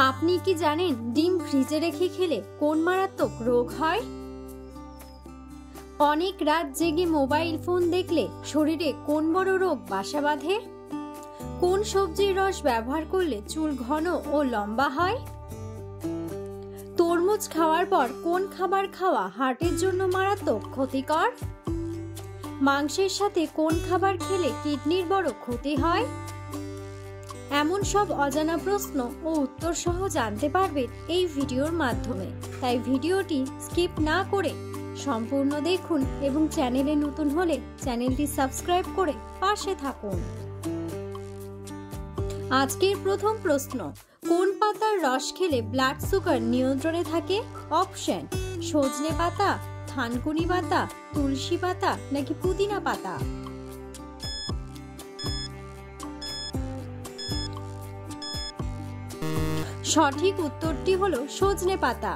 আপনি কি জানেন ডিম ফ্রিজে রেখে খেলে কোন মারাত্মক রোগ হয়? অনেক রাত জেগে মোবাইল ফোন দেখলে শরীরে কোন বড় রোগ বাসা বাঁধে? কোন সবজির রস ব্যবহার করলে চুল ঘন ও লম্বা হয়? তরমুজ খাওয়ার পর কোন খাবার খাওয়া হার্টের জন্য মারাত্মক ক্ষতিকর? মাংসের সাথে কোন খাবার খেলে কিডনির বড় ক্ষতি হয়? এমন সব অজানা প্রশ্ন ও উত্তর সহ জানতে পারবেন এই ভিডিওর মাধ্যমে। তাই ভিডিওটি স্কিপ না করে সম্পূর্ণ দেখুন এবং চ্যানেলে নতুন হলে চ্যানেলটি সাবস্ক্রাইব করে পাশে থাকুন। আজকের প্রথম প্রশ্ন, কোন পাতার রস খেলে ব্লাড সুগার নিয়ন্ত্রণে থাকে? অপশন: সজনে পাতা, থানকুনি পাতা, তুলসী পাতা নাকি পুদিনা পাতা? সঠিক উত্তরটি হলো সজনে পাতা।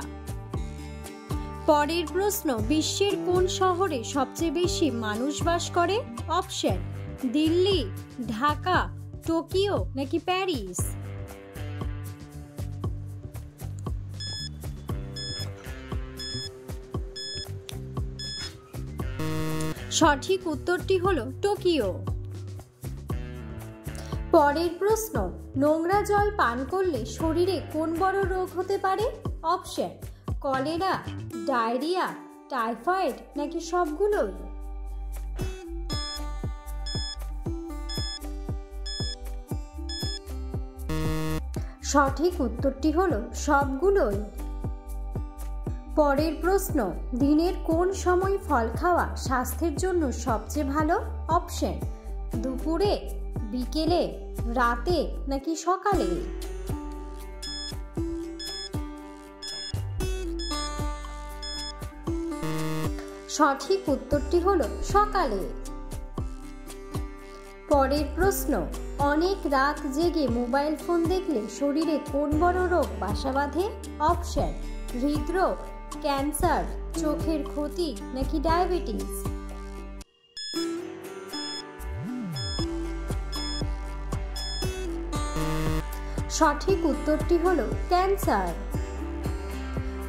পরের প্রশ্ন, বিশ্বের কোন শহরে সবচেয়ে বেশি মানুষ বাস করে? অপশন: দিল্লি, ঢাকা, টোকিও নাকি প্যারিস? সঠিক উত্তরটি হলো টোকিও। পরের প্রশ্ন, নোংরা জল পান করলে শরীরে কোন বড় রোগ হতে পারে? অপশন: কলেরা, ডায়রিয়া, টাইফয়েড নাকি সবগুলোই? সঠিক উত্তরটি হলো সবগুলোই। পরের প্রশ্ন, দিনের কোন সময় ফল খাওয়া স্বাস্থ্যের জন্য সবচেয়ে ভালো? অপশন: দুপুরে, বিকেলে, রাতে নাকি সকালে? সঠিক উত্তরটি হলো সকালে। পরের প্রশ্ন, অনেক রাত জেগে মোবাইল ফোন দেখলে শরীরে কোন বড় রোগ বাসা বাঁধে? অপশন: হৃদরোগ, ক্যান্সার, চোখের ক্ষতি নাকি ডায়াবেটিস? সঠিক উত্তরটি হলো ক্যান্সার।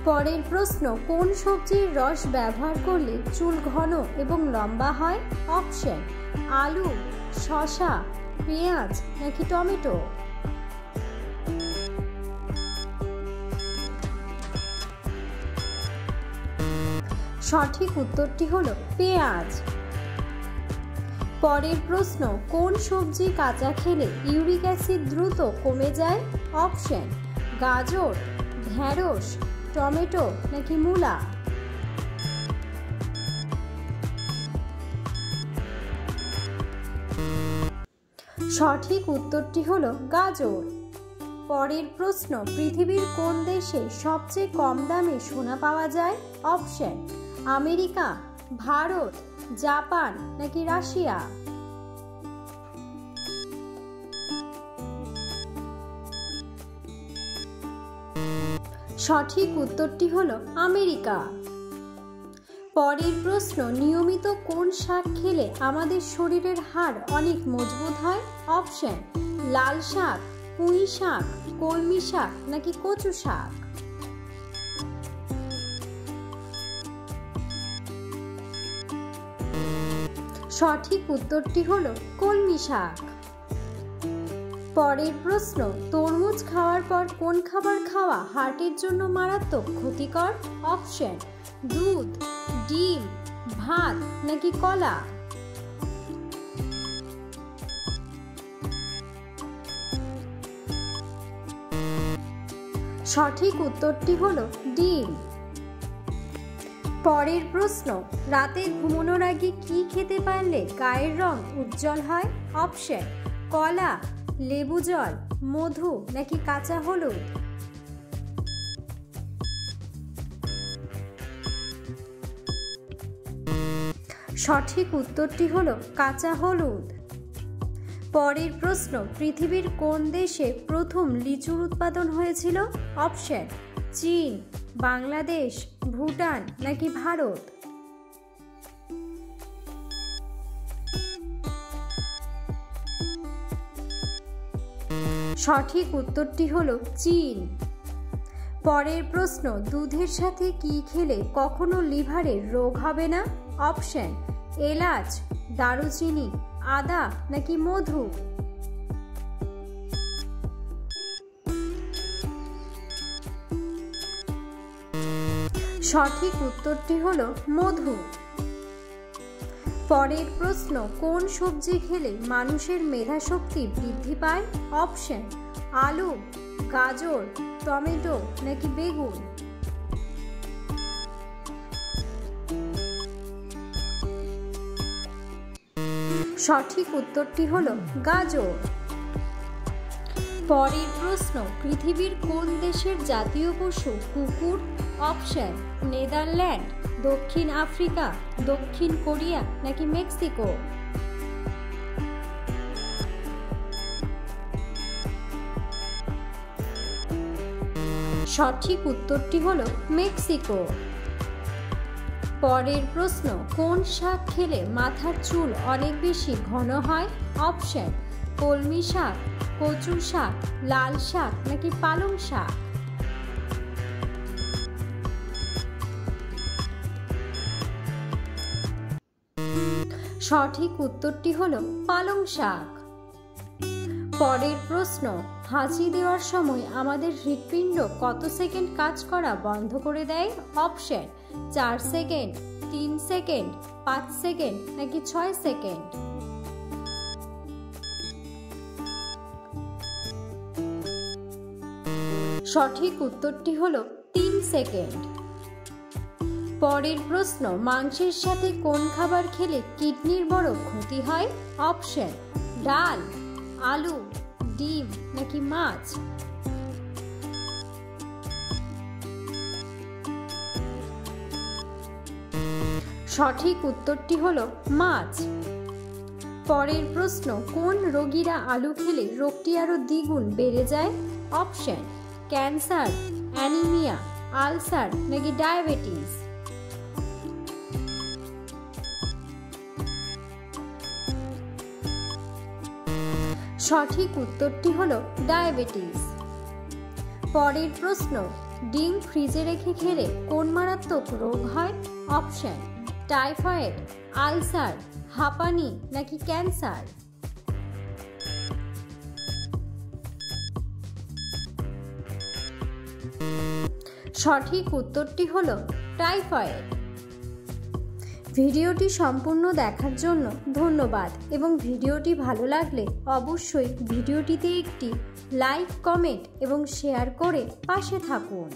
পরের প্রশ্ন, কোন সবজির রস ব্যবহার করলে চুল ঘন এবং লম্বা হয়? অপশন: আলু, শসা, পেঁয়াজ নাকি টমেটো? সঠিক উত্তরটি হলো পেঁয়াজ। পরের প্রশ্ন, কোন সবজি কাঁচা খেলে ইউরিক অ্যাসিড দ্রুত কমে যায়? অপশন: গাজর, ঢেঁড়স, টমেটো নাকি মূলা? সঠিক উত্তরটি হলো গাজর। পরের প্রশ্ন, পৃথিবীর কোন দেশে সবচেয়ে কম দামে সোনা পাওয়া যায়? অপশন: আমেরিকা, ভারত, জাপান নাকি রাশিয়া? সঠিক উত্তরটি হলো আমেরিকা। পরের প্রশ্ন, নিয়মিত কোন শাক খেলে আমাদের শরীরের হাড় অনেক মজবুত হয়? অপশন: লাল শাক, পুঁই শাক, কলমি শাক নাকি কচু শাক? সঠিক উত্তরটি হলো কলমি শাক। পরের প্রশ্ন, তরমুজ খাওয়ার পর কোন খাবার খাওয়া হার্টের জন্য মারাত্মক ক্ষতিকর? অপশন: দুধ, ডিম, ভাত নাকি কলা? সঠিক উত্তরটি হলো ডিম। পরের প্রশ্ন, রাতে ঘুমানোর আগে কি খেতে পারলে গায়ের রং উজ্জ্বল হয়? অপশন: কলা, লেবু জল, মধু নাকি কাঁচা হলুদ? সঠিক উত্তরটি হলো কাঁচা হলুদ। পরের প্রশ্ন, পৃথিবীর কোন দেশে প্রথম লিচুর উৎপাদন হয়েছিল? অপশন: চীন, বাংলাদেশ, ভুটান নাকি ভারত? সঠিক উত্তরটি হলো চীন। পরের প্রশ্ন, দুধের সাথে কি খেলে কখনো লিভারের রোগ হবে না? অপশন, এলাচ, দারুচিনি, আদা নাকি মধু? সঠিক উত্তরটি হলো মধু। পরের প্রশ্ন, কোন সবজি খেলে মানুষের মেধাশক্তি বৃদ্ধি পায়? অপশন, আলু, গাজর, টমেটো নাকি বেগুন? সঠিক উত্তরটি হলো গাজর। পরের প্রশ্ন, পৃথিবীর কোন দেশের জাতীয় পশু কুকুর? অপশন, নেদারল্যান্ড, দক্ষিণ আফ্রিকা, দক্ষিণ কোরিয়া নাকি মেক্সিকো? সঠিক উত্তরটি হলো মেক্সিকো। পরের প্রশ্ন, কোন শাক খেলে মাথার চুল অনেক বেশি ঘন হয়? অপশন, কলমি শাক, কচু শাক, লাল শাক নাকি পালং শাক? সঠিক উত্তরটি হলো পালং শাক। পরের প্রশ্ন, হাঁচি দেওয়ার সময় আমাদের হৃৎপিণ্ড কত সেকেন্ড কাজ করা বন্ধ করে দেয়? অপশন, 4 সেকেন্ড, 3 সেকেন্ড, 5 সেকেন্ড নাকি 6 সেকেন্ড? সঠিক উত্তরটি হলো 3 সেকেন্ড। পরের প্রশ্ন, মাংসের সাথে কোন খাবার খেলে কিডনির বড় ক্ষতি হয়? অপশন, ডাল, আলু, ডিম নাকি মাছ? সঠিক উত্তরটি হলো মাছ। পরের প্রশ্ন, কোন রোগীরা আলু খেলে রোগটি আরো দ্বিগুণ বেড়ে যায়? অপশন, ক্যান্সার, অ্যানিমিয়া, আলসার নাকি ডায়াবেটিস? সঠিক উত্তরটি হলো ডায়াবেটিস। পরের প্রশ্ন, ডিম ফ্রিজে রেখে খেলে কোন মারাত্মক রোগ হয়? অপশন, টাইফয়েড, আলসার, হাঁপানি নাকি ক্যান্সার? সঠিক উত্তরটি হলো টাইফয়েড। ভিডিওটি সম্পূর্ণ দেখার জন্য ধন্যবাদ এবং ভিডিওটি ভালো লাগলে অবশ্যই ভিডিওটিতে একটি লাইক, কমেন্ট এবং শেয়ার করে পাশে থাকুন।